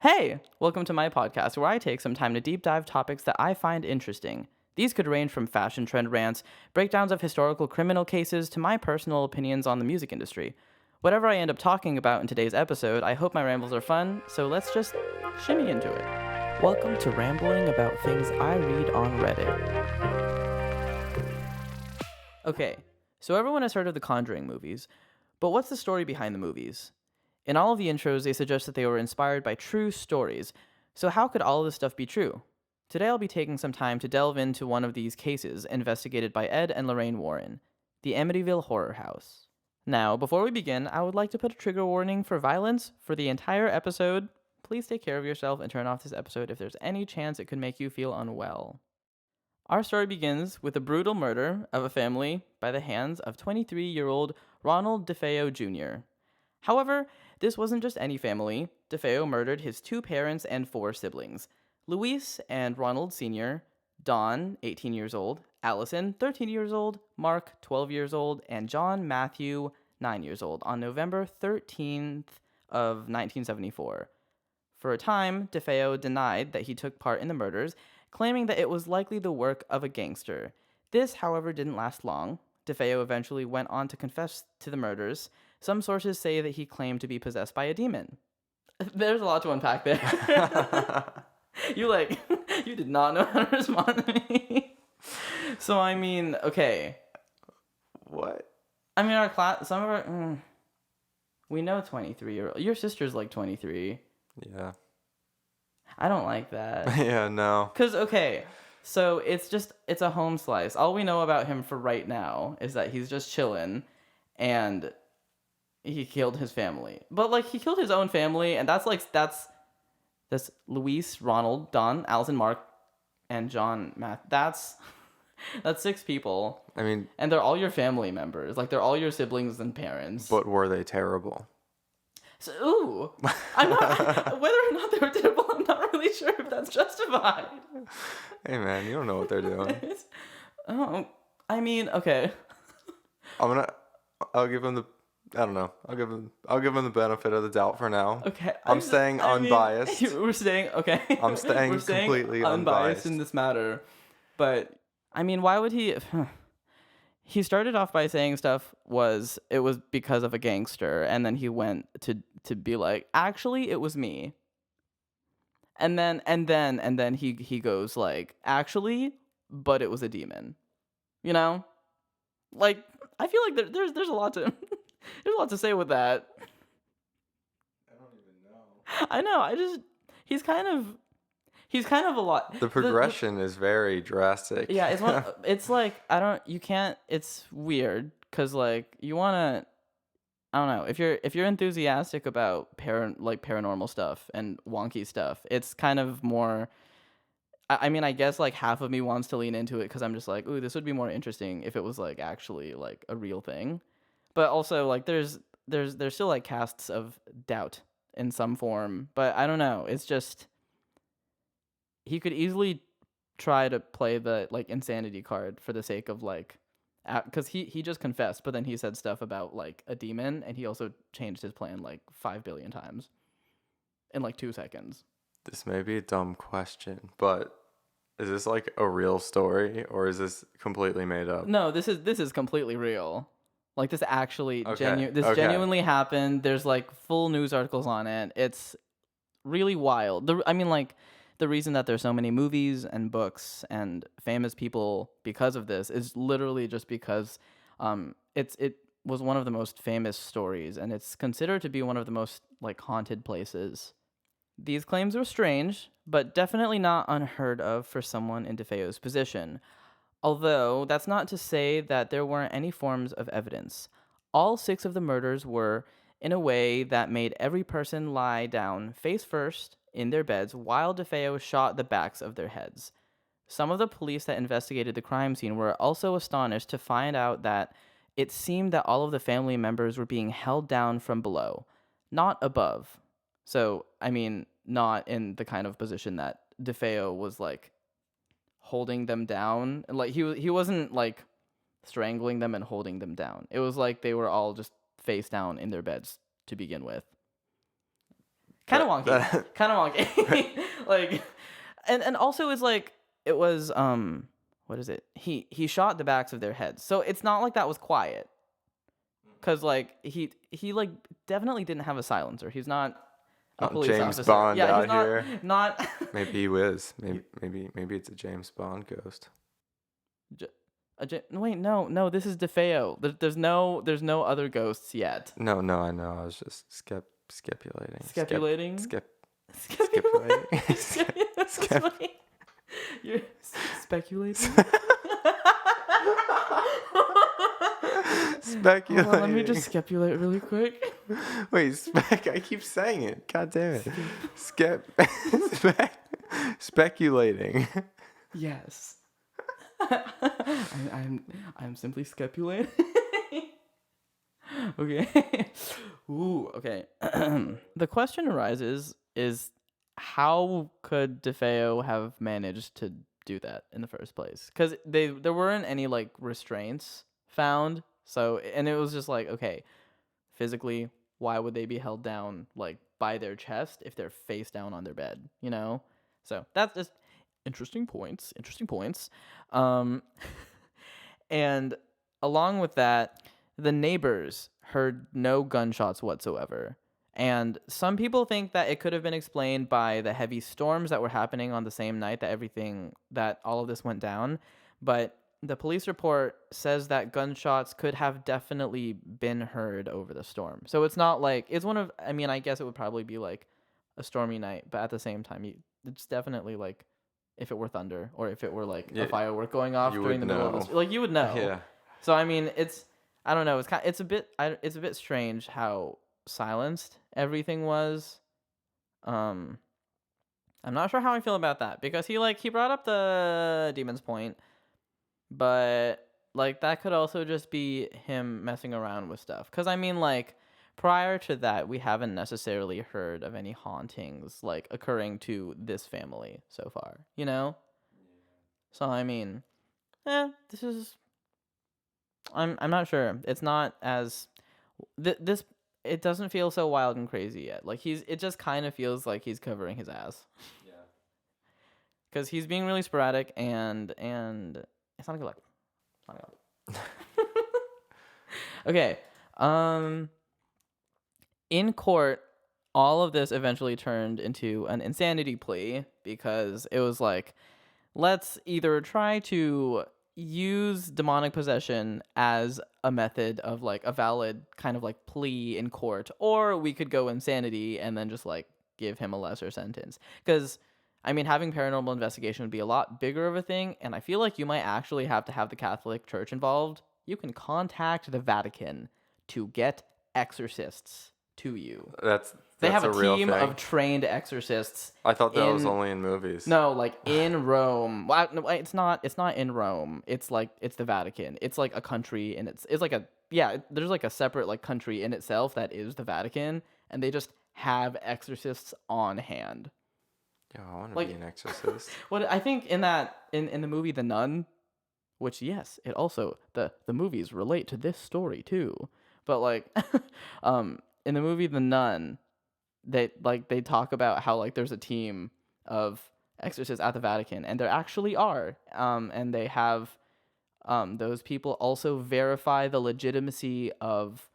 Hey, welcome to my podcast where I take some time to deep dive topics that I find interesting. These could range from fashion trend rants, breakdowns of historical criminal cases, to my personal opinions on the music industry. Whatever I end up talking about in today's episode, I hope my rambles are fun, so let's just shimmy into it. Welcome to Rambling About Things I Read on Reddit. Okay, so everyone has heard of the Conjuring movies, but what's the story behind the movies? In all of the intros, they suggest that they were inspired by true stories. So how could all of this stuff be true? Today I'll be taking some time to delve into one of these cases investigated by Ed and Lorraine Warren, the Amityville Horror House. Now, before we begin, I would like to put a trigger warning for violence for the entire episode. Please take care of yourself and turn off this episode if there's any chance it could make you feel unwell. Our story begins with a brutal murder of a family by the hands of 23-year-old Ronald DeFeo Jr. However, this wasn't just any family. DeFeo murdered his two parents and four siblings, Luis and Ronald Sr., Don, 18 years old, Allison, 13 years old, Mark, 12 years old, and John Matthew, 9 years old, on November 13th of 1974. For a time, DeFeo denied that he took part in the murders, claiming that it was likely the work of a gangster. This, however, didn't last long. DeFeo eventually went on to confess to the murders. Some sources say that he claimed to be possessed by a demon. There's a lot to unpack there. You did not know how to respond to me. So, okay. What? Our class, some of our, we know 23-year-old. Your sister's like 23. Yeah. I don't like that. Yeah, no. Because, okay, so it's a home slice. All we know about him for right now is that he's just chilling and he killed his family. But, he killed his own family, and that's Luis, Ronald, Don, Allison, Mark, and John, Matt. That's 6 people. And they're all your family members. They're all your siblings and parents. But were they terrible? So, ooh. I'm not, whether or not they were terrible, I'm not really sure if that's justified. Hey, man, you don't know what they're doing. Okay. I'll give them I'll give them the benefit of the doubt for now. Okay. I'm staying unbiased. We're staying, okay. I'm staying completely unbiased in this matter. But, why would he... He started off by saying it was because of a gangster, and then he went to be like, actually, it was me. And then he goes actually, but it was a demon. You know? I feel like there's a lot to there's a lot to say with that. I don't even know. I know. He's kind of a lot. The progression is very drastic. Yeah, it's weird because you want to, I don't know, if you're enthusiastic about paranormal stuff and wonky stuff, it's kind of more, I guess half of me wants to lean into it because I'm just ooh, this would be more interesting if it was actually a real thing. But also there's still casts of doubt in some form, but I don't know, it's just, he could easily try to play the insanity card for the sake of because he just confessed, but then he said stuff about a demon, and he also changed his plan 5 billion times in 2 seconds. This may be a dumb question, but is this a real story, or is this completely made up? No, this is completely real. This actually genuinely happened. There's full news articles on it. It's really wild. The reason that there's so many movies and books and famous people because of this is literally just because it was one of the most famous stories, and it's considered to be one of the most haunted places. These claims were strange, but definitely not unheard of for someone in DeFeo's position. Although that's not to say that there weren't any forms of evidence. All 6 of the murders were in a way that made every person lie down face first in their beds while DeFeo shot the backs of their heads. Some of the police that investigated the crime scene were also astonished to find out that it seemed that all of the family members were being held down from below, not above. So, not in the kind of position that DeFeo was holding them down. He wasn't strangling them and holding them down. It was they were all just face down in their beds to begin with. Kind of That- wonky. that- Kind of wonky. Like, and also it's like it was what is it? He shot the backs of their heads, so it's not like that was quiet. Cause like he like definitely didn't have a silencer. He's not a Not police James officer. Bond Yeah, out he's not here. not. Maybe he was. Maybe it's a James Bond ghost. Wait, no. This is DeFeo. There's no other ghosts yet. No, I know. I was just skepulating. Scapulating? Skepulating. That's funny. You're speculating. Speculating. Hold on, let me just scapulate really quick. Wait, I keep saying it. God damn it. Speculating. Yes. I'm simply scapulating. Okay. Ooh, okay. The question arises is how could DeFeo have managed to do that in the first place? Because there weren't any like restraints found. So, and it was just like, okay, physically, why would they be held down like by their chest if they're face down on their bed, you know? So that's just interesting points. And along with that, the neighbors heard no gunshots whatsoever. And some people think that it could have been explained by the heavy storms that were happening on the same night that all of this went down. But the police report says that gunshots could have definitely been heard over the storm. So it's not like, I guess it would probably be like a stormy night, but at the same time, it's definitely like if it were thunder or if it were like a firework going off during the middle of like you would know. Yeah. So I mean, I don't know. It's a bit strange how silenced everything was. I'm not sure how I feel about that because he brought up the Demon's Point, but like that could also just be him messing around with stuff. Because I mean, like prior to that, we haven't necessarily heard of any hauntings like occurring to this family so far, you know? So I mean, this is. I'm not sure. It's not as this. It doesn't feel so wild and crazy yet. Like it just kind of feels like he's covering his ass. Yeah. Because he's being really sporadic and it's not a good look. It's not a good look. Okay. In court, all of this eventually turned into an insanity plea because it was like, let's either try to use demonic possession as a method of like a valid kind of like plea in court, or we could go insanity and then just like give him a lesser sentence. Because I mean, having paranormal investigation would be a lot bigger of a thing, and I feel like you might actually have to have the Catholic Church involved. You can contact the Vatican to get exorcists to you. They have a real team thing. of trained exorcists. I thought that was only in movies. No, like in Rome. Well, no, it's not. It's not in Rome. It's like it's the Vatican. It's like a country, and it's like there's like a separate like country in itself that is the Vatican, and they just have exorcists on hand. Yeah, I want to Like- be an exorcist. What I think in the movie The Nun, which yes, it also the movies relate to this story too. But like in the movie The Nun, they talk about how like there's a team of exorcists at the Vatican, and there actually are. And they have those people also verify the legitimacy of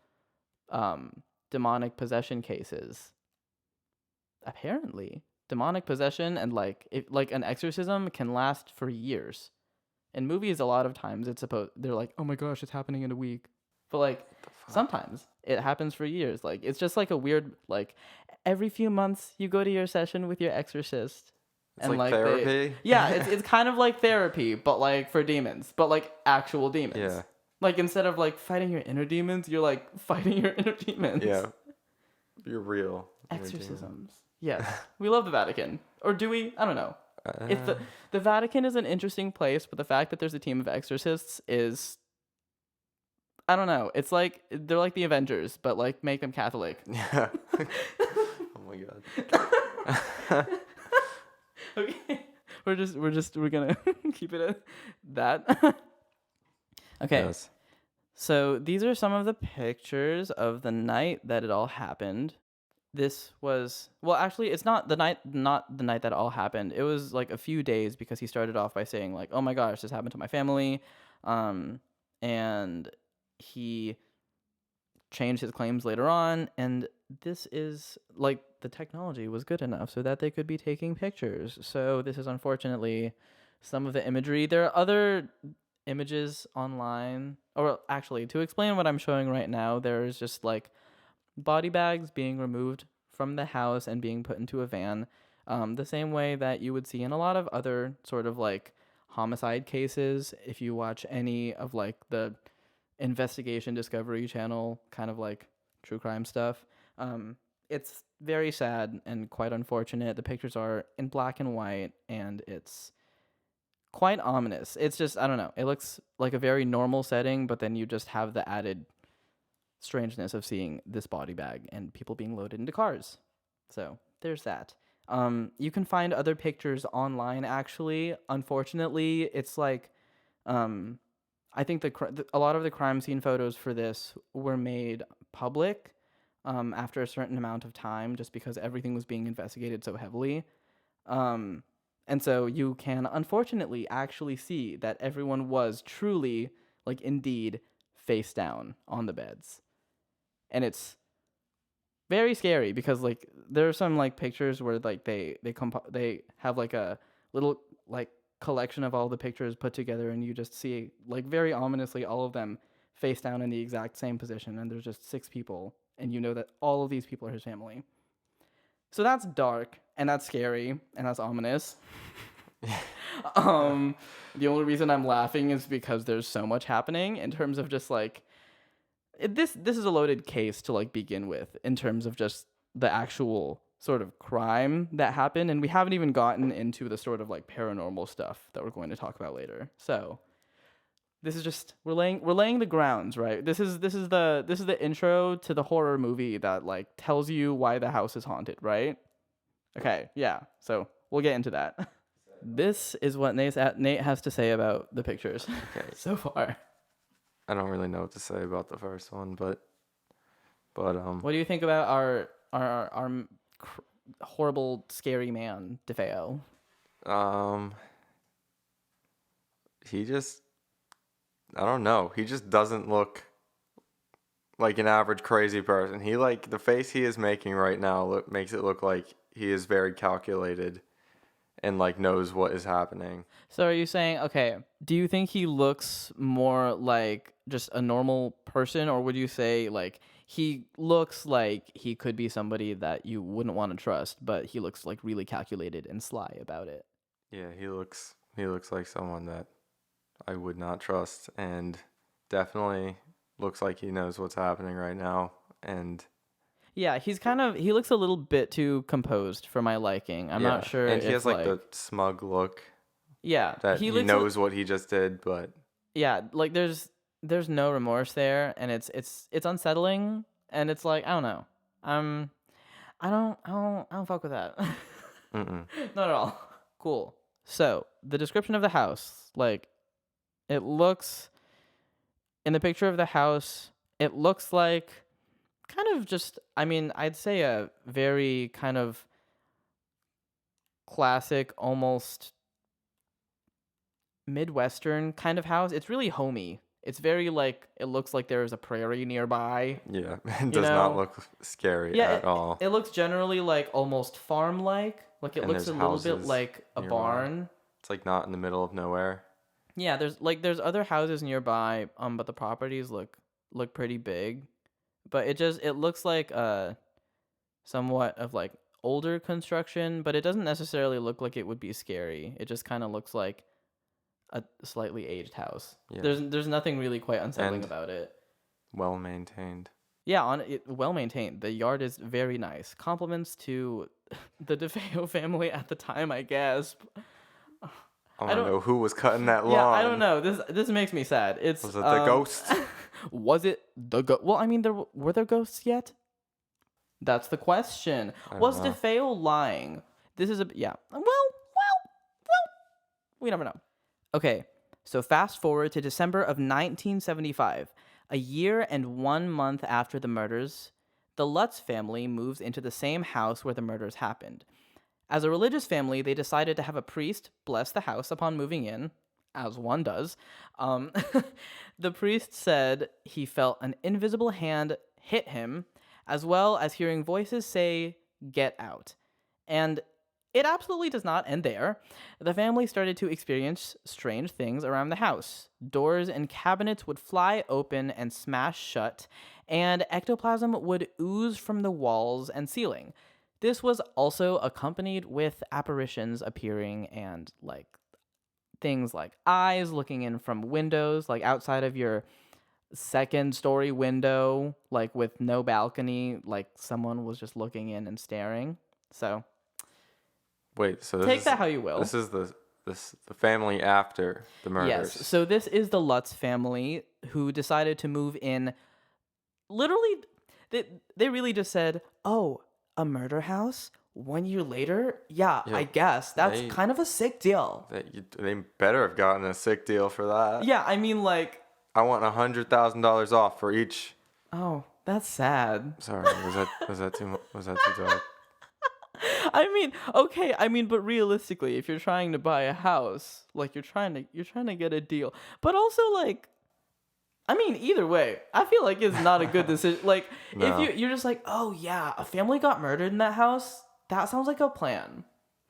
demonic possession cases. Apparently, demonic possession and like an exorcism can last for years. In movies, a lot of times they're like, oh my gosh, it's happening in a week. But like sometimes it happens for years. Like it's just like a weird like every few months you go to your session with your exorcist. It's like therapy? It's kind of like therapy, but like for demons, but like actual demons. Yeah. Like instead of like fighting your inner demons, you're like fighting your inner demons. Yeah. You're real. Exorcisms. Yes. We love the Vatican. Or do we? I don't know. If the Vatican is an interesting place, but the fact that there's a team of exorcists is, I don't know. It's like they're like the Avengers, but like make them Catholic. Yeah. Oh my god. Okay. We're gonna keep it at that. Okay. Yes. So these are some of the pictures of the night that it all happened. this was, well, actually, it's not the night that all happened. It was like a few days, because he started off by saying like, "Oh my gosh, this happened to my family," um, and he changed his claims later on. And this is like, the technology was good enough so that they could be taking pictures. So this is unfortunately some of the imagery. There are other images online, or actually, to explain what I'm showing right now, there's just like body bags being removed from the house and being put into a van, the same way that you would see in a lot of other sort of like homicide cases. If you watch any of like the investigation Discovery Channel kind of like true crime stuff, it's very sad and quite unfortunate. The pictures are in black and white, and it's quite ominous. It's just, I don't know, it looks like a very normal setting, but then you just have the added strangeness of seeing this body bag and people being loaded into cars. So there's that. You can find other pictures online. Actually, unfortunately, it's like, I think a lot of the crime scene photos for this were made public after a certain amount of time, just because everything was being investigated so heavily. And so you can unfortunately actually see that everyone was truly, like, indeed face down on the beds. And it's very scary, because like there are some like pictures where like they have like a little like collection of all the pictures put together, and you just see like very ominously all of them face down in the exact same position, and there's just 6 people, and you know that all of these people are his family. So that's dark, and that's scary, and that's ominous. The only reason I'm laughing is because there's so much happening in terms of just like, this is a loaded case to like begin with, in terms of just the actual sort of crime that happened, and we haven't even gotten into the sort of like paranormal stuff that we're going to talk about later. So this is just, we're laying the grounds, right? This is the intro to the horror movie that like tells you why the house is haunted, right? Okay, yeah. So we'll get into that. This is what Nate has to say about the pictures. Okay. So far. I don't really know what to say about the first one, but What do you think about our horrible, scary man, DeFeo? He just, I don't know. He just doesn't look like an average crazy person. He, like, the face he is making right now makes it look like he is very calculated and like knows what is happening. So are you saying, okay, do you think he looks more like just a normal person, or would you say like he looks like he could be somebody that you wouldn't want to trust, but he looks like really calculated and sly about it? Yeah, he looks like someone that I would not trust, and definitely looks like he knows what's happening right now. And yeah, he looks a little bit too composed for my liking. I'm not sure. And he if, has like the smug look. Yeah, That he knows what he just did, but yeah, like there's no remorse there, and it's unsettling, and it's like, I don't know. I don't fuck with that. mm-mm. Not at all. Cool. So the description of the house, like, it looks, in the picture of the house, it looks like kind of just, I mean, I'd say a very kind of classic, almost Midwestern kind of house. It's really homey. It's very like, it looks like there is a prairie nearby. Yeah, it does not look scary at all. It looks generally like almost farm-like. Like it looks a little bit like a barn. It's like not in the middle of nowhere. Yeah, there's other houses nearby, but the properties look pretty big. But it looks like somewhat of like older construction, but it doesn't necessarily look like it would be scary. It just kind of looks like a slightly aged house. Yeah. There's nothing really quite unsettling about it. Well maintained. Yeah, well maintained. The yard is very nice. Compliments to the DeFeo family at the time, I guess. I don't know who was cutting that lawn. Yeah, I don't know. This makes me sad. Was it the ghost? Was it the ghost? Well, I mean, were there ghosts yet? That's the question. Was DeFeo lying? This is yeah. Well, we never know. Okay, so fast forward to December of 1975, a year and 1 month after the murders. the Lutz family moves into the same house where the murders happened. As a religious family, they decided to have a priest bless the house upon moving in, as one does. Um, the priest said he felt an invisible hand hit him, as well as hearing voices say, "Get out." And it absolutely does not end there. The family started to experience strange things around the house. Doors and cabinets would fly open and smash shut, and ectoplasm would ooze from the walls and ceiling. This was also accompanied with apparitions appearing and like things like eyes looking in from windows, like outside of your second story window, like with no balcony, like someone was just looking in and staring. So Wait, so take that how you will. This is the family after the murders. Yes. So this is the Lutz family who decided to move in. Literally, they really just said, "Oh, a murder house? 1 year later? Yeah, Yeah, I guess that's they- kind of a sick deal." They better have gotten a sick deal for that. Yeah, I mean, like, I want $100,000 off for each. oh, that's sad. Sorry, was that too dark? I mean, okay, but realistically, if you're trying to buy a house, like you're trying to get a deal. But also like I mean, either way, I feel like it's not a good decision. Like No. if you're just like, "Oh yeah, a family got murdered in that house." That sounds like a plan.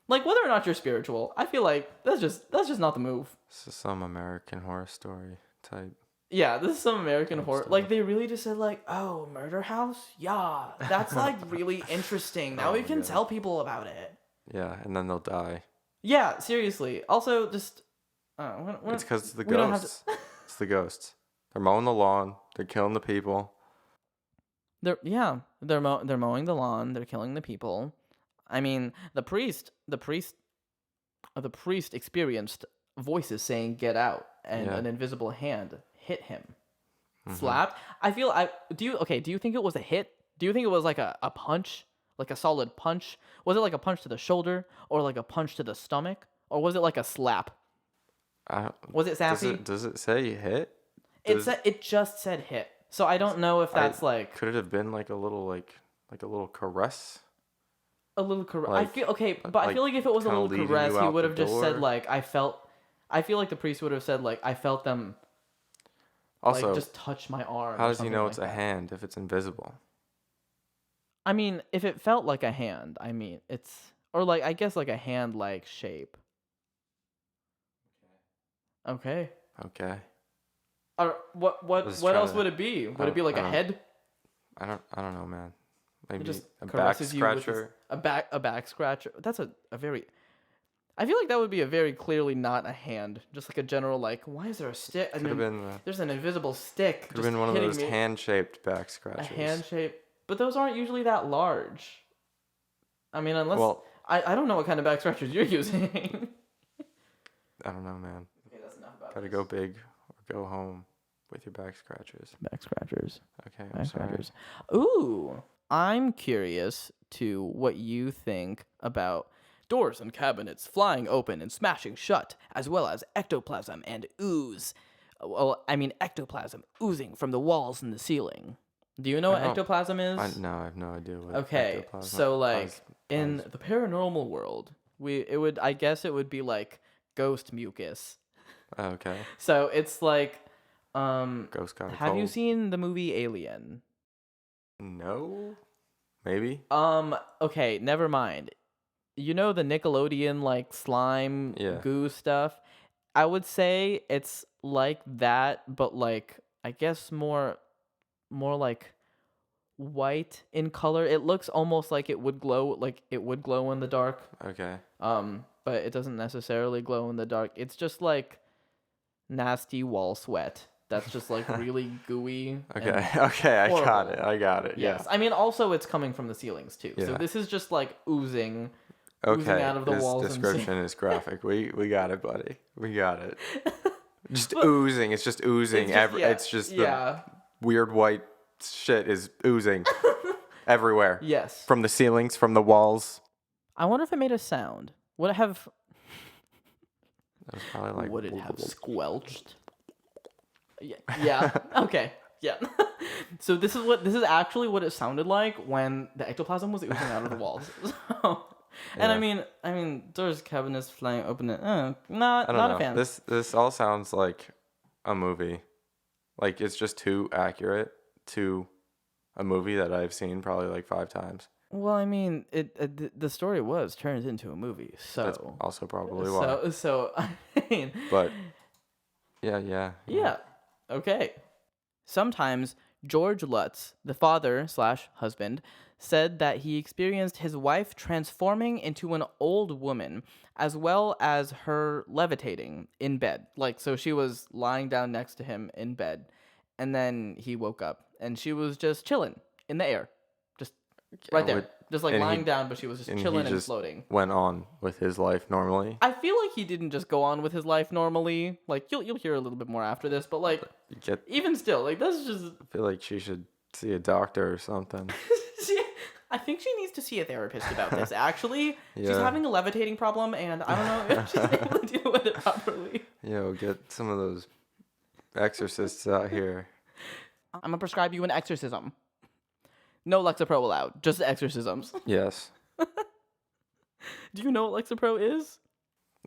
Like whether or not you're spiritual, I feel like that's just not the move. This is some American Horror Story type. Yeah, this is some American horror. Like they really just said like, "Oh, murder house? Yeah, that's like really interesting. Now Oh we my can God. tell people about it." Yeah, and then they'll die. Yeah, seriously. Also, just It's because it's the we don't have ghosts. It's the ghosts. They're mowing the lawn. They're killing the people. they're mowing the lawn. They're killing the people. I mean, the priest experienced voices saying "Get out," and Yeah. an invisible hand hit him, Mhm. slapped. Do you think it was a hit? Do you think it was like a punch, like a solid punch? Was it like a punch to the shoulder, or like a punch to the stomach, or was it like a slap? Was it sassy? Does it say hit? It just said hit. So I don't know if that's like Could it have been like a little caress? a little caress. Like- I feel like if it was a kinda little leading caress, you he out would the have just said door? like I feel like the priest would have said like I felt them Also, like just touch my arm. how or does he something know like it's a that. hand if it's invisible? I mean, if it felt like a hand, I mean it's or like I guess like a hand like shape. Okay. Okay. Or what Just else trying to- would it be? Would it be like I a don't- head? I don't know, man. Maybe Just a back caresses you with his- scratcher. a back scratcher. That's a very. I feel like that would be a very clearly not a hand. Just like a general like, why is there a stick? Could have been There's an invisible stick. could have been one of hitting those me. hand-shaped back A scratchers. hand shape, but those aren't usually that large. I mean, unless Well, I don't know what kind of back scratchers you're using. I don't know, man. Okay, that's enough about Gotta go big or go home with your back scratchers. back scratchers. Okay, I'm sorry. Ooh, I'm curious to what you think about doors and cabinets flying open and smashing shut, as well as ectoplasm and ooze. Well, I mean ectoplasm oozing from the walls and the ceiling. Do you know what I don't- ectoplasm is? No, I have no idea what. Okay, ectoplasm- so I like was- in the paranormal world, I guess it would be like ghost mucus. Okay. So it's like Ghost got a have you cold. seen the movie Alien? No. Maybe. Okay, never mind. You know the Nickelodeon like slime Yeah. goo stuff? I would say it's like that, but like I guess more like white in color. It looks almost like it would glow in the dark. Okay. But it doesn't necessarily glow in the dark. It's just like nasty wall sweat. That's just like really gooey. and Okay. Okay. I got it. horrible. I got it. Yes. I mean, also it's coming from the ceilings too. So Yeah. this is just like oozing. Yeah. oozing Okay. out of the This walls and description is graphic. We got it, buddy. We got it. Just But- oozing. It's just oozing. It's just the yeah. weird white shit is oozing everywhere. Yes. From the ceilings, from the walls. I wonder if it made a sound. Would it have? That was probably like. Would it have squelched? Yeah. Yeah. Okay. Yeah. So this is actually what it sounded like when the ectoplasm was oozing out of the walls. So, and Yeah. I mean, doors, cabinets, flying open. I don't Not a know. fan. This all sounds like a movie. Like it's just too accurate to a movie that I've seen probably like 5 times. Well, I mean, the story was turned into a movie, That's so also probably why. I mean, But yeah. yeah, okay. Sometimes George Lutz, the father slash husband, said that he experienced his wife transforming into an old woman, as well as her levitating in bed. Like, so she was lying down next to him in bed, and then he woke up, and she was just chilling in the air, just right Yeah, there, just like and lying he down, but she was just and he chilling and just floating. went on with his life normally. I feel like he didn't just go on with his life normally. Like you'll hear a little bit more after this, but like You get even still, like that's just. I feel like she should see a doctor or something. I think she needs to see a therapist about this. Actually, she's Yeah. having a levitating problem, and I don't know if she's able to deal with it properly. Yo, get some of those exorcists out here. I'm gonna prescribe you an exorcism. No Lexapro allowed, just exorcisms. Yes, Do you know what Lexapro is?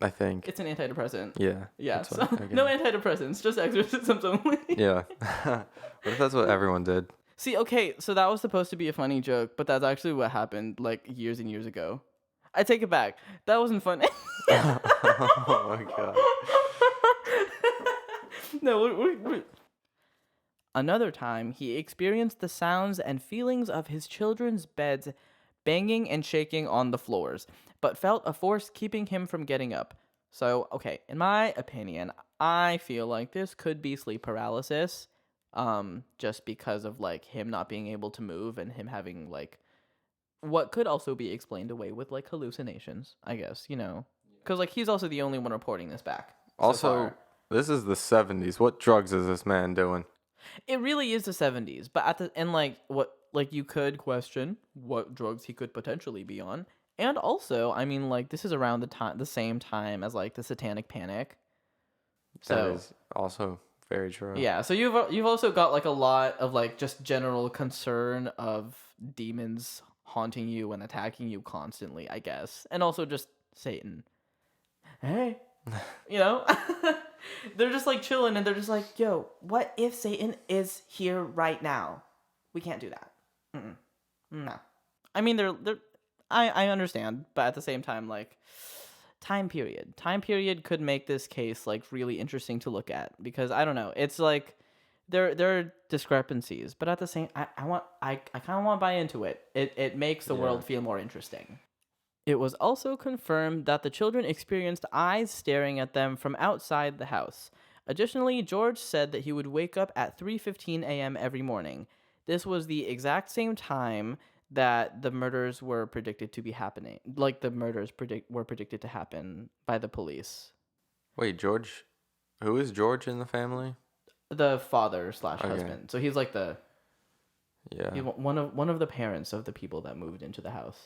I think. It's an antidepressant. Yeah. Yeah, that's so what- okay. no antidepressants, just exorcisms only. Yeah. What if that's what everyone did? See, okay, so that was supposed to be a funny joke, but that's actually what happened like years and years ago. I take it back. That wasn't funny. Oh my god. No. Another time, he experienced the sounds and feelings of his children's beds banging and shaking on the floors, but felt a force keeping him from getting up. So, okay, in my opinion, I feel like this could be sleep paralysis, just because of like him not being able to move and him having like what could also be explained away with like hallucinations, I guess, because like he's also the only one reporting this back. So Also, far. this is the 70s. What drugs is this man doing? It really is the 70s, but at the and like what like you could question what drugs he could potentially be on. And also, I mean like this is around the same time as like the Satanic Panic. That So, is also very true. yeah, so you've also got like a lot of like just general concern of demons haunting you and attacking you constantly, I guess. And also just Satan. Hey. They're just like chilling and they're just like, yo, what if Satan is here right now? We can't do that. No. I mean, I understand, but at the same time, like, time period could make this case like really interesting to look at because I don't know, it's like there are discrepancies, but at the same, I kind of want to buy into it. It makes the world feel more interesting. It was also confirmed that the children experienced eyes staring at them from outside the house. Additionally, George said that he would wake up at 3:15 a.m. every morning. This was the exact same time that the murders were predicted to be happening. Like the murders were predicted to happen by the police. Wait, George? Who is George in the family? The father slash Okay. husband. So he's like Yeah. he's one of the parents of the people that moved into the house.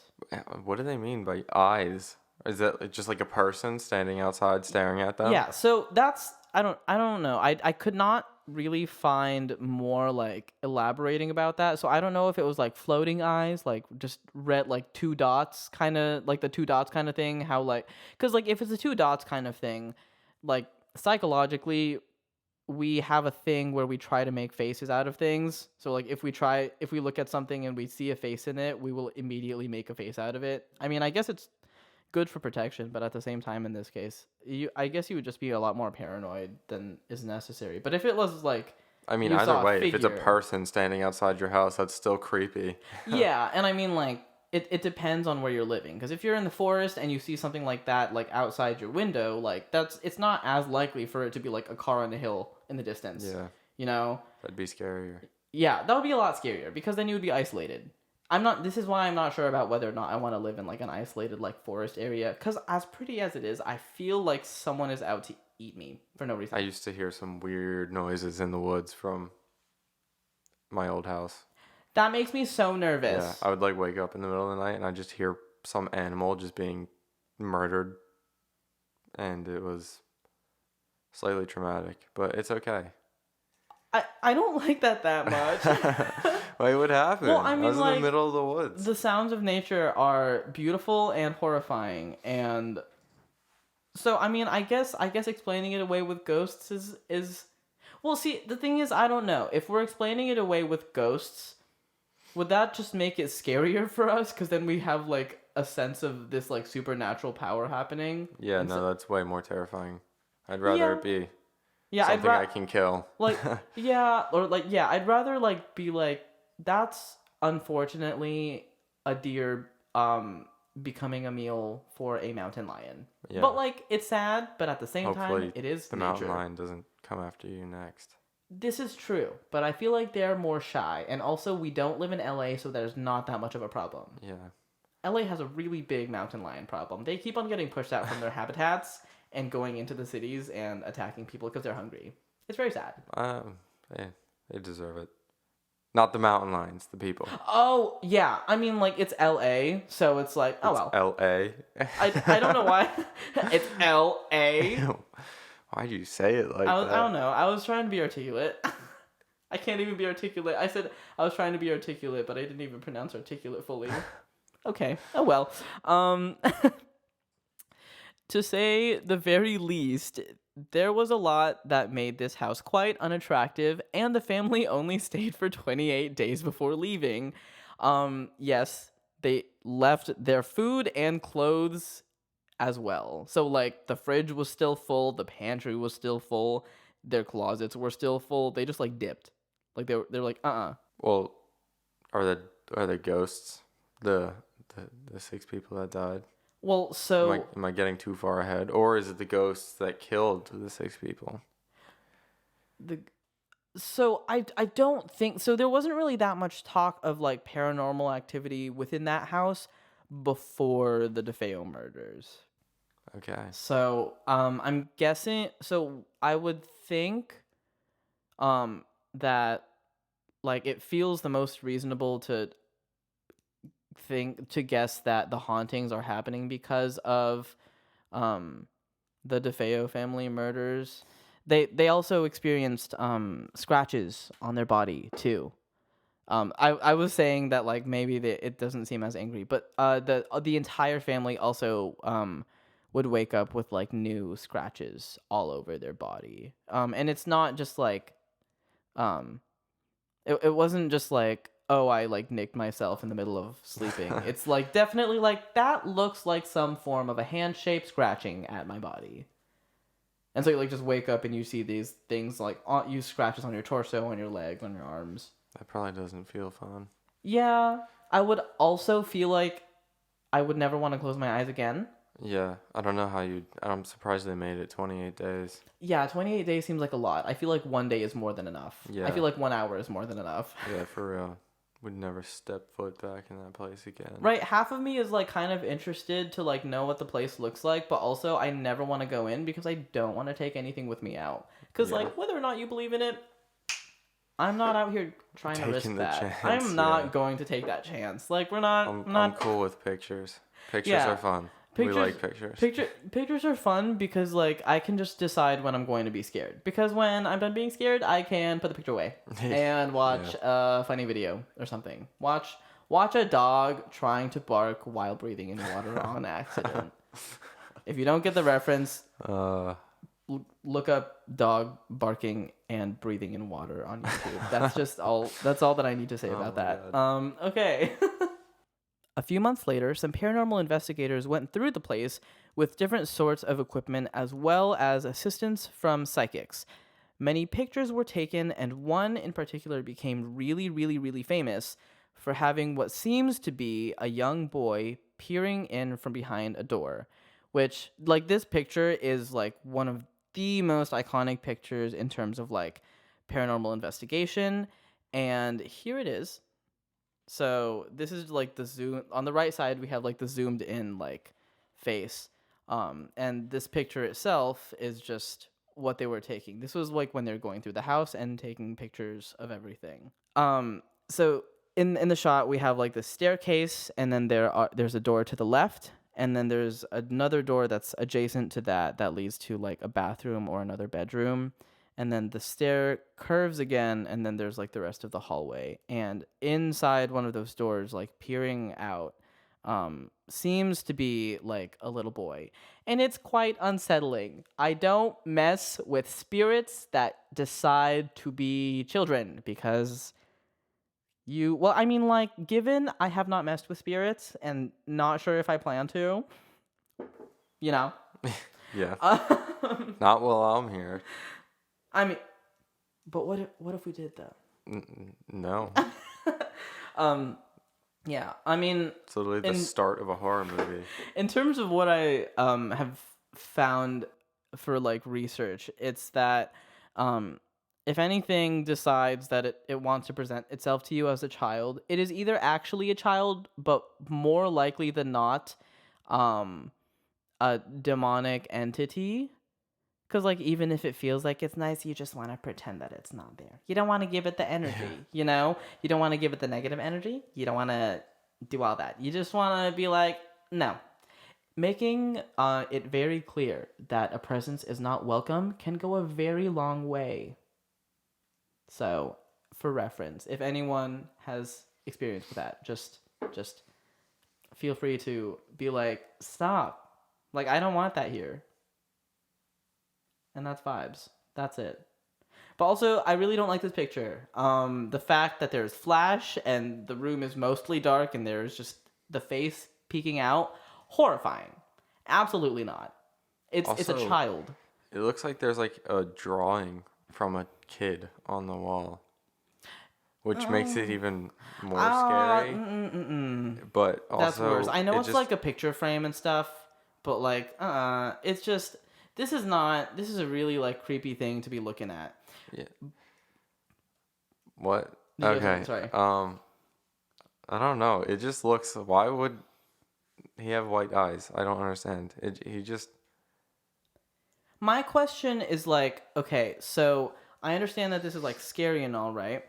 What do they mean by eyes? Is that just like a person standing outside staring at them? Yeah, so that's I don't know. I could not really find more like elaborating about that. So I don't know if it was like floating eyes, like just red like two dots kind of like the two dots kind of thing, how like cuz like if it's a two dots kind of thing, like psychologically we have a thing where we try to make faces out of things. So like if we look at something and we see a face in it, we will immediately make a face out of it. I mean, I guess it's good for protection, but at the same time in this case, I guess you would just be a lot more paranoid than is necessary. But if it was like I mean, you either saw a way, if it's a figure- person standing outside your house, that's still creepy. yeah, and I mean like it depends on where you're living, because if you're in the forest and you see something like that like outside your window, like it's not as likely for it to be like a car on a hill in the distance. Yeah, You know? that'd be scarier. Yeah, that would be a lot scarier because then you would be isolated. This is why I'm not sure about whether or not I want to live in like an isolated like forest area, cuz as pretty as it is, I feel like someone is out to eat me for no reason. I used to hear some weird noises in the woods from my old house. That makes me so nervous. Yeah, I would like wake up in the middle of the night and I just hear some animal just being murdered, and it was slightly traumatic, but it's okay. I don't like that much. Wait, what happened? Well, I I mean, was in the like, middle of the woods. the sounds of nature are beautiful and horrifying, and so I mean, I guess explaining it away with ghosts is well, see, the thing is, I don't know. If we're explaining it away with ghosts, would that just make it scarier for us? Because then we have like a sense of this like supernatural power happening. Yeah, And no, that's way more terrifying. I'd rather yeah, it be yeah, something I can kill. like yeah, or like yeah, I'd rather like be like that's unfortunately a deer becoming a meal for a mountain lion. Yeah. But like it's sad, but at the same Hopefully time it is the nature. mountain lion doesn't come after you next. This is true, but I feel like they're more shy, and also we don't live in LA, so there's not that much of a problem. Yeah. LA has a really big mountain lion problem. They keep on getting pushed out from their habitats and going into the cities and attacking people because they're hungry. It's very sad. They deserve it. Not the mountain lions, the people. Oh, yeah. I mean, like, it's LA, so it's like, oh, well. L.A. I don't know why. It's LA. Why'd you say it like that? I don't know. I was trying to be articulate. I can't even be articulate. I said I was trying to be articulate, but I didn't even pronounce articulate fully. Okay. Oh, well. To say the very least, there was a lot that made this house quite unattractive, and the family only stayed for 28 days before leaving. Yes, they left their food and clothes as well. So, like, the fridge was still full, the pantry was still full, their closets were still full. They just, like, dipped. Like, they're like, Well, are the ghosts the 6 people that died? Well, so... Am I getting too far ahead? Or is it the ghosts that killed the 6 people? So I don't think... So there wasn't really that much talk of, like, paranormal activity within that house before the DeFeo murders. Okay. So, I'm guessing... So I would think that, like, it feels the most reasonable to guess that the hauntings are happening because of the DeFeo family murders. They also experienced scratches on their body too. I was saying that like maybe it doesn't seem as angry, but the entire family also would wake up with like new scratches all over their body. And it's not just like it wasn't just like, oh, I like nicked myself in the middle of sleeping. It's like definitely like that looks like some form of a hand-shaped scratching at my body. And so you like just wake up and you see these things like you scratches on your torso, on your legs, on your arms. That probably doesn't feel fun. Yeah, I would also feel like I would never want to close my eyes again. Yeah, I don't know how I'm surprised they made it 28 days. Yeah, 28 days seems like a lot. I feel like one day is more than enough. Yeah. I feel like 1 hour is more than enough. Yeah, for real. Would never step foot back in that place again. Right, half of me is like kind of interested to like know what the place looks like, but also I never want to go in because I don't want to take anything with me out. Because like whether or not you believe in it, I'm not out here trying to risk that. Chance, I'm not going to take that chance. Like we're not. I'm cool with pictures. Pictures are fun. We like pictures. Pictures are fun because like I can just decide when I'm going to be scared. Because when I'm done being scared, I can put the picture away and watch a funny video or something. Watch a dog trying to bark while breathing in water on accident. If you don't get the reference, look up dog barking and breathing in water on YouTube. That's just all. That's all that I need to say about that. God. Okay. A few months later, some paranormal investigators went through the place with different sorts of equipment as well as assistance from psychics. Many pictures were taken, and one in particular became really, really, really famous for having what seems to be a young boy peering in from behind a door, which, like, this picture is, like, one of the most iconic pictures in terms of, like, paranormal investigation, and here it is. So this is like the zoom on the right side. We have like the zoomed in like face, and this picture itself is just what they were taking. This was like when they're going through the house and taking pictures of everything. So in the shot we have like the staircase, and then there's a door to the left, and then there's another door that's adjacent to that leads to like a bathroom or another bedroom, and then the stair curves again, and then there's like the rest of the hallway. And inside one of those doors, like peering out, seems to be like a little boy. And it's quite unsettling. I don't mess with spirits that decide to be children because well, I mean, like, given I have not messed with spirits and not sure if I plan to, you know. Yeah. Um, Not while I'm here. I mean, but what if we did though? No. Yeah, I mean, It's literally the start of a horror movie. in terms of what I have found for like research, it's that if anything decides that it wants to present itself to you as a child, it is either actually a child, but more likely than not, a demonic entity. Because, like, even if it feels like it's nice, you just want to pretend that it's not there. You don't want to give it the energy, you know? You don't want to give it the negative energy. You don't want to do all that. You just want to be like, no. Making it very clear that a presence is not welcome can go a very long way. So, for reference, if anyone has experience with that, just feel free to be like, stop. Like, I don't want that here. And that's vibes. That's it. But also, I really don't like this picture. The fact that there's flash and the room is mostly dark and there's just the face peeking out, horrifying. Absolutely not. It's a Also, child. It looks like there's like a drawing from a kid on the wall, which makes it even more scary. But also, that's worse. I know it's just, like a picture frame and stuff, but like, it's just this is a really like creepy thing to be looking at. Yeah. What? Did you Okay. have something? Sorry. I don't know. It just looks. Why would he have white eyes? I don't understand. He just. My question is like, okay, so I understand that this is like scary and all, right?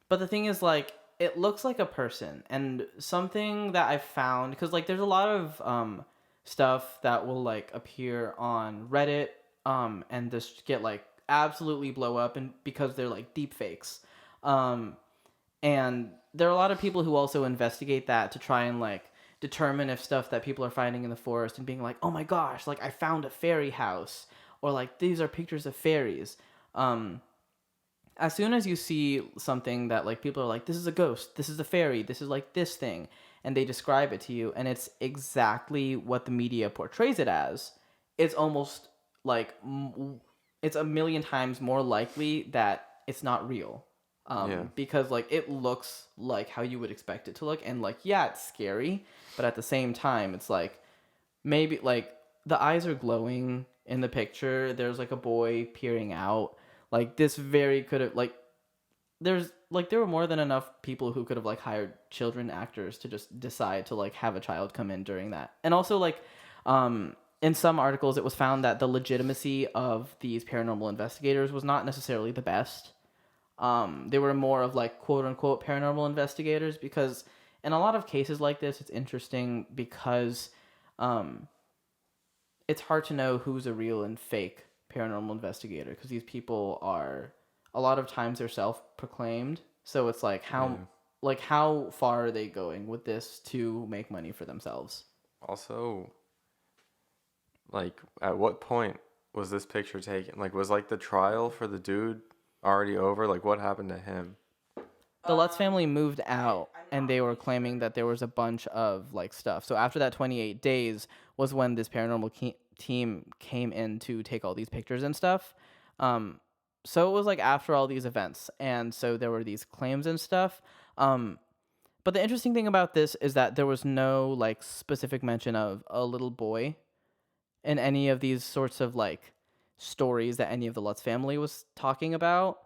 But the thing is like, it looks like a person, and something that I've found, because like there's a lot of stuff that will like appear on Reddit and just get like absolutely blow up, and because they're like deep fakes. And there are a lot of people who also investigate that to try and like determine if stuff that people are finding in the forest and being like, oh my gosh, like I found a fairy house, or like these are pictures of fairies. As soon as you see something that like people are like, this is a ghost, this is a fairy, this is like this thing, and they describe it to you, and it's exactly what the media portrays it as, it's almost like it's a million times more likely that it's not real. Because like it looks like how you would expect it to look, and like yeah, it's scary, but at the same time, it's like maybe like the eyes are glowing in the picture. There's like a boy peering out. Like this very could have like there were more than enough people who could have like hired children actors to just decide to like have a child come in during that. And also like in some articles it was found that the legitimacy of these paranormal investigators was not necessarily the best. They were more of like quote unquote paranormal investigators, because in a lot of cases like this it's interesting because it's hard to know who's a real and fake paranormal investigator, because these people are a lot of times they're self-proclaimed, so it's like how far are they going with this to make money for themselves? Also, like, at what point was this picture taken? Like, was like the trial for the dude already over? Like, what happened to him? The Lutz family moved out, and they were claiming that there was a bunch of like stuff. So after that 28 days was when this paranormal team came in to take all these pictures and stuff. So it was like after all these events, and so there were these claims and stuff. But the interesting thing about this is that there was no like specific mention of a little boy in any of these sorts of like stories that any of the Lutz family was talking about.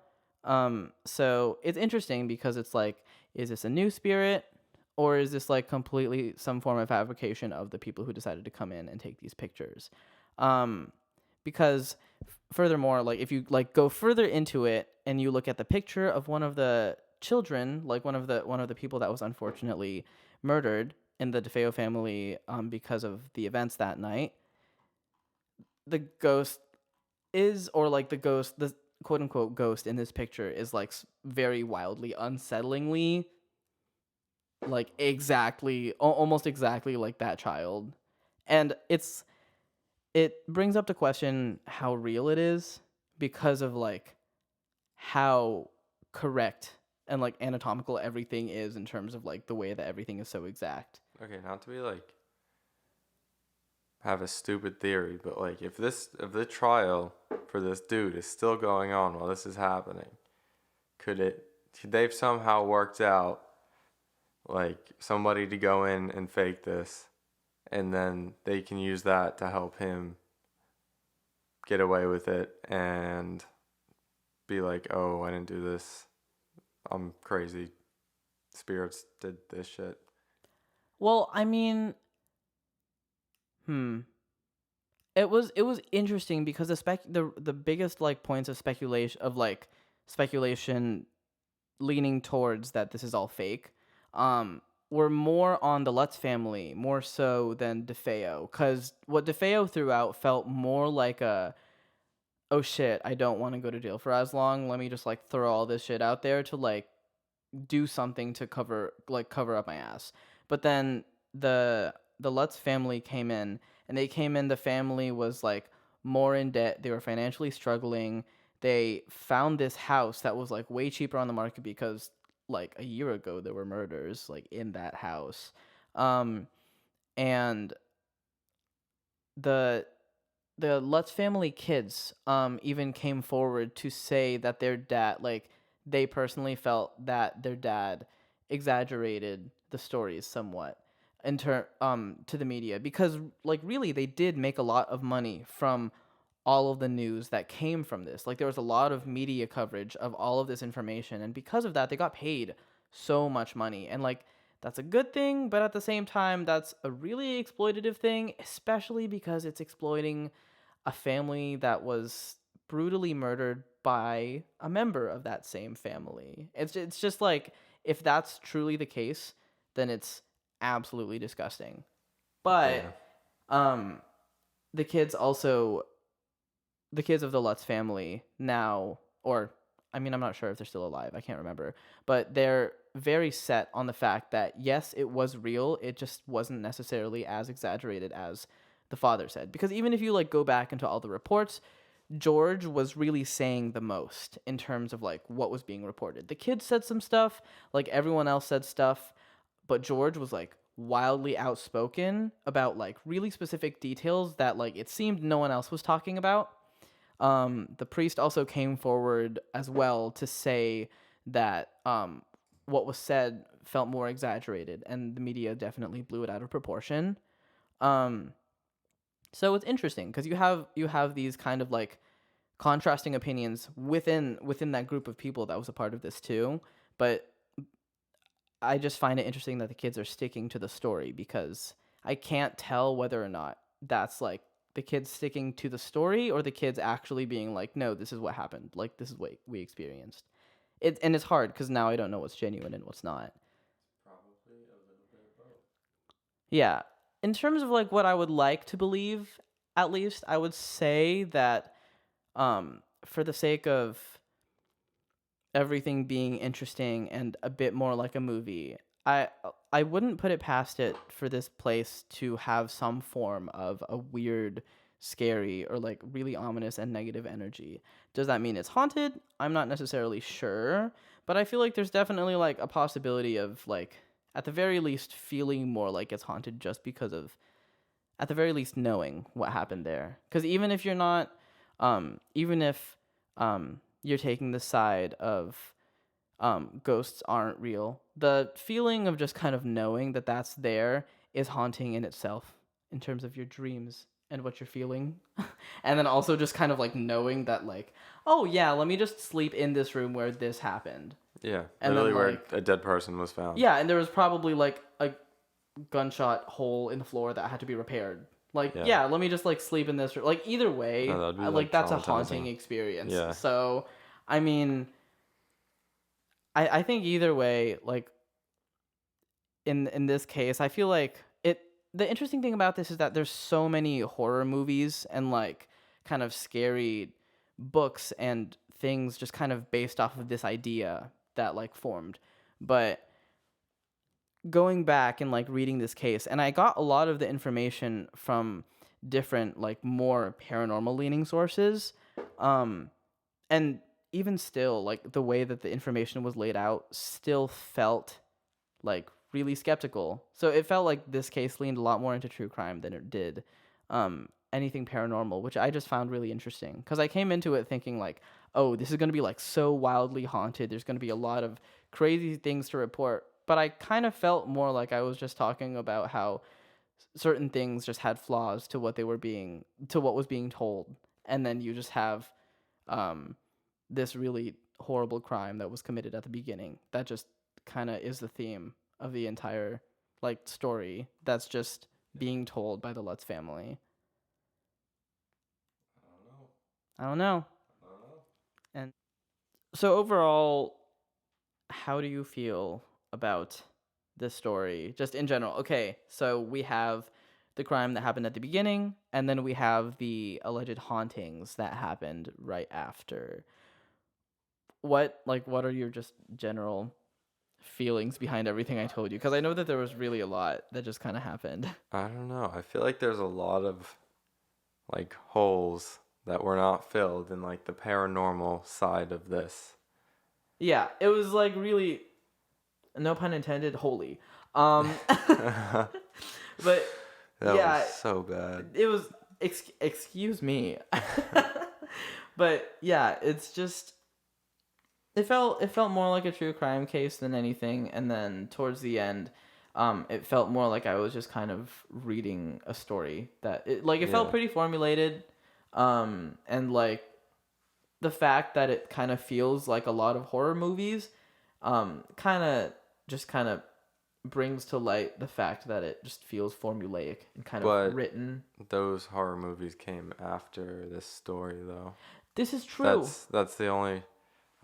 So it's interesting because it's like, is this a new spirit, or is this like completely some form of fabrication of the people who decided to come in and take these pictures? Because furthermore, like if you like go further into it and you look at the picture of one of the children, like one of the people that was unfortunately murdered in the DeFeo family, because of the events that night, the ghost is, or like the quote unquote ghost in this picture is like very wildly, unsettlingly, like almost exactly like that child. And it brings up the question how real it is because of like how correct and like anatomical everything is in terms of like the way that everything is so exact. Okay, not to be like have a stupid theory, but like if the trial for this dude is still going on while this is happening, could they've somehow worked out like somebody to go in and fake this, and then they can use that to help him get away with it and be like, oh, I didn't do this, I'm crazy, spirits did this shit. Well, I mean, it was interesting because the biggest like points of speculation leaning towards that this is all fake were more on the Lutz family more so than DeFeo, because what DeFeo threw out felt more like a, oh shit, I don't want to go to jail for as long, let me just like throw all this shit out there to like do something to cover up my ass. But then the Lutz family came in, and the family was like more in debt. They were financially struggling. They found this house that was like way cheaper on the market because like a year ago there were murders like in that house. And the Lutz family kids even came forward to say that their dad, like, they personally felt that their dad exaggerated the stories somewhat to the media, because like really they did make a lot of money from all of the news that came from this. Like there was a lot of media coverage of all of this information, and because of that they got paid so much money. And like that's a good thing, but at the same time that's a really exploitative thing, especially because it's exploiting a family that was brutally murdered by a member of that same family. It's just like, if that's truly the case, then it's absolutely disgusting. But Yeah. um the kids also the kids of the Lutz family now, or I mean, I'm not sure if they're still alive. I can't remember. But they're very set on the fact that yes, it was real. It just wasn't necessarily as exaggerated as the father said. Because even if you like go back into all the reports, George was really saying the most in terms of like what was being reported. The kids said some stuff, like everyone else said stuff, but George was like wildly outspoken about like really specific details that like it seemed no one else was talking about. The priest also came forward as well to say that what was said felt more exaggerated, and the media definitely blew it out of proportion. Um, so it's interesting because you have these kind of like contrasting opinions within that group of people that was a part of this too. But I just find it interesting that the kids are sticking to the story, because I can't tell whether or not that's like the kids sticking to the story or the kids actually being like, no, this is what happened. Like, this is what we experienced. And it's hard because now I don't know what's genuine and what's not. Probably a little bit of both. Yeah. In terms of like what I would like to believe, at least, I would say that for the sake of everything being interesting and a bit more like a movie, I I wouldn't put it past it for this place to have some form of a weird, scary, or like really ominous and negative energy. Does that mean it's haunted? I'm not necessarily sure, but I feel like there's definitely like a possibility of like at the very least feeling more like it's haunted, just because of at the very least knowing what happened there. Because even if you're not, even if you're taking the side of ghosts aren't real, the feeling of just kind of knowing that that's there is haunting in itself, in terms of your dreams and what you're feeling. And then also just kind of like knowing that like, oh yeah, let me just sleep in this room where this happened. Yeah, And literally then where like, a dead person was found. yeah, and there was probably like a gunshot hole in the floor that had to be repaired. Like, Yeah. yeah, let me just like sleep in this room. Like either way, No, that'd be like like that's a haunting traumatizing. experience. Yeah. So, I mean, I think either way, like in this case, I feel like it. The interesting thing about this is that there's so many horror movies and like kind of scary books and things just kind of based off of this idea that like formed. But going back and like reading this case, and I got a lot of the information from different like more paranormal leaning sources. And even still, like the way that the information was laid out still felt like really skeptical. So it felt like this case leaned a lot more into true crime than it did anything paranormal, which I just found really interesting because I came into it thinking like, oh, this is going to be like so wildly haunted. There's going to be a lot of crazy things to report. But I kind of felt more like I was just talking about how certain things just had flaws to what was being told. And then you just have this really horrible crime that was committed at the beginning. That just kind of is the theme of the entire like story that's just being told by the Lutz family. I don't know. And so overall, how do you feel about this story just in general? Okay, so we have the crime that happened at the beginning, and then we have the alleged hauntings that happened right after. What are your just general feelings behind everything I told you? Because I know that there was really a lot that just kind of happened. I don't know. I feel like there's a lot of like holes that were not filled in like the paranormal side of this. Yeah, it was like really, no pun intended, holy. That But yeah, was so bad. it was. Excuse me. But yeah, it's just. It felt more like a true crime case than anything, and then towards the end, it felt more like I was just kind of reading a story that it felt pretty formulated, and like the fact that it kind of feels like a lot of horror movies, kind of brings to light the fact that it just feels formulaic and kind of written. Those horror movies came after this story, though. This is true. That's the only.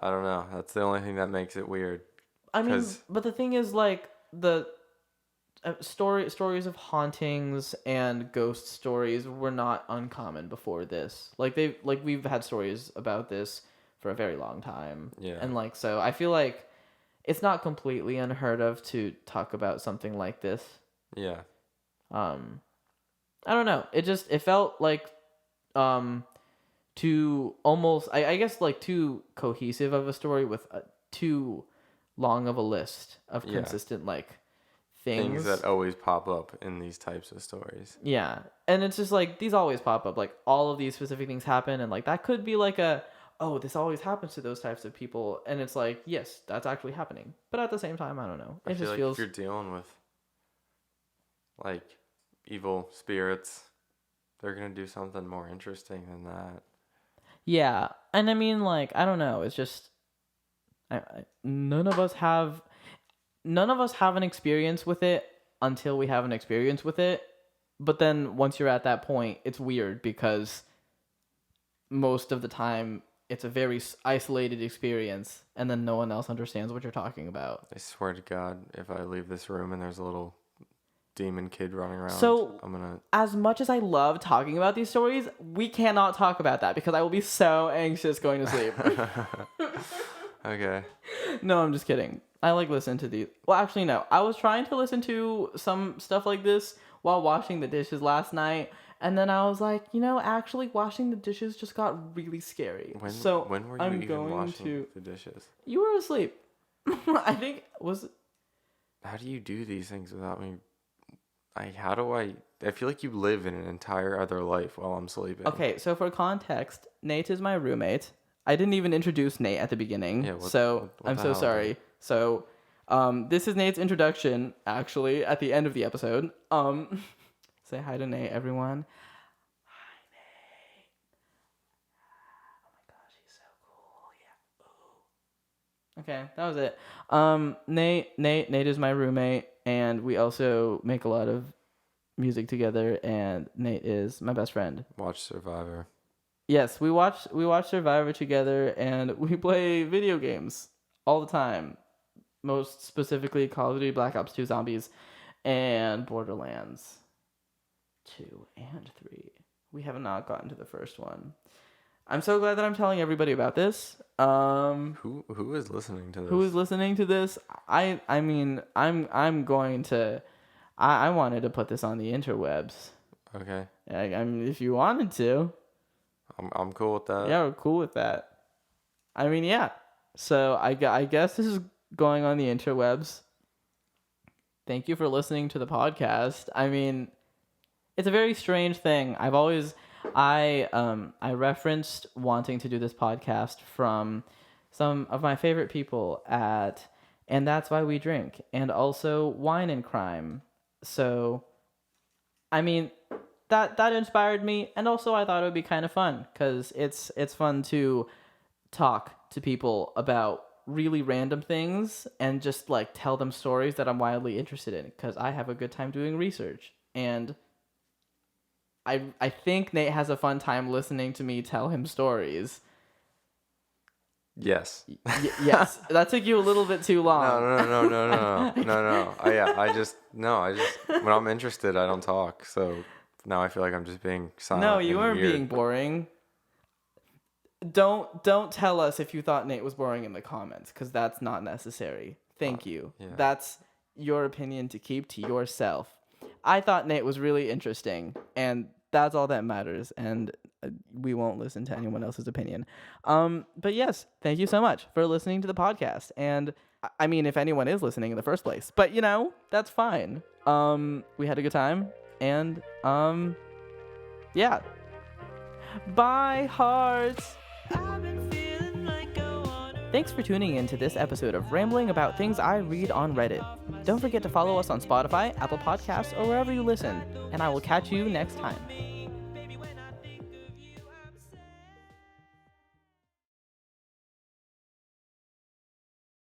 I don't know. That's the only thing that makes it weird. I mean, but the thing is, like, the stories of hauntings and ghost stories were not uncommon before this. We've had stories about this for a very long time. Yeah. And like, so I feel like it's not completely unheard of to talk about something like this. Yeah. I don't know. It felt like too almost I guess like too cohesive of a story with too long of a list of consistent like things that always pop up in these types of stories. Yeah, and it's just like these always pop up, like all of these specific things happen, and like that could be like this always happens to those types of people, and it's like, yes, that's actually happening, but at the same time, I don't know, I feel like if you're dealing with like evil spirits, they're gonna do something more interesting than that. Yeah, and I mean, like, I don't know. It's just none of us have an experience with it until we have an experience with it. But then once you're at that point, it's weird because most of the time it's a very isolated experience, and then no one else understands what you're talking about. I swear to God, if I leave this room and there's a little demon kid running around, so I'm gonna. As much as I love talking about these stories, we cannot talk about that because I will be so anxious going to sleep. Okay. No, I'm just kidding. I like listen to these. Well, actually, no. I was trying to listen to some stuff like this while washing the dishes last night, and then I was like, actually, washing the dishes just got really scary. When were you even washing the dishes? You were asleep. I think How do you do these things without me? I feel like you live in an entire other life while I'm sleeping. Okay, so for context, Nate is my roommate. I didn't even introduce Nate at the beginning, I'm so sorry. So, this is Nate's introduction, actually, at the end of the episode. Say hi to Nate, everyone. Hi, Nate. Oh my gosh, he's so cool. Yeah. Ooh. Okay, that was it. Nate is my roommate, and we also make a lot of music together, and Nate is my best friend. Watch Survivor. Yes, we watch Survivor together, and we play video games all the time. Most specifically, Call of Duty Black Ops 2 Zombies and Borderlands 2 and 3. We have not gotten to the first one. I'm so glad that I'm telling everybody about this. Who is listening to this? Who is listening to this? I mean, I'm going to. I wanted to put this on the interwebs. Okay. I mean, if you wanted to. I'm cool with that. Yeah, we're cool with that. I mean, yeah. So I guess this is going on the interwebs. Thank you for listening to the podcast. I mean, it's a very strange thing. I referenced wanting to do this podcast from some of my favorite people And That's Why We Drink, and also Wine and Crime. So, I mean, that inspired me, and also I thought it would be kind of fun, because it's fun to talk to people about really random things and just like tell them stories that I'm wildly interested in, because I have a good time doing research, and I think Nate has a fun time listening to me tell him stories. Yes. Yes. That took you a little bit too long. No. I just when I'm interested, I don't talk. So now I feel like I'm just being silent. No, you and weren't weird. being boring. Don't tell us if you thought Nate was boring in the comments, because that's not necessary. Thank you. Yeah. That's your opinion to keep to yourself. I thought Nate was really interesting, and that's all that matters, and we won't listen to anyone else's opinion. But yes, thank you so much for listening to the podcast. And I mean, if anyone is listening in the first place, but that's fine. We had a good time, and yeah. Bye, hearts. Thanks for tuning in to this episode of Rambling About Things I Read on Reddit. Don't forget to follow us on Spotify, Apple Podcasts, or wherever you listen, and I will catch you next time.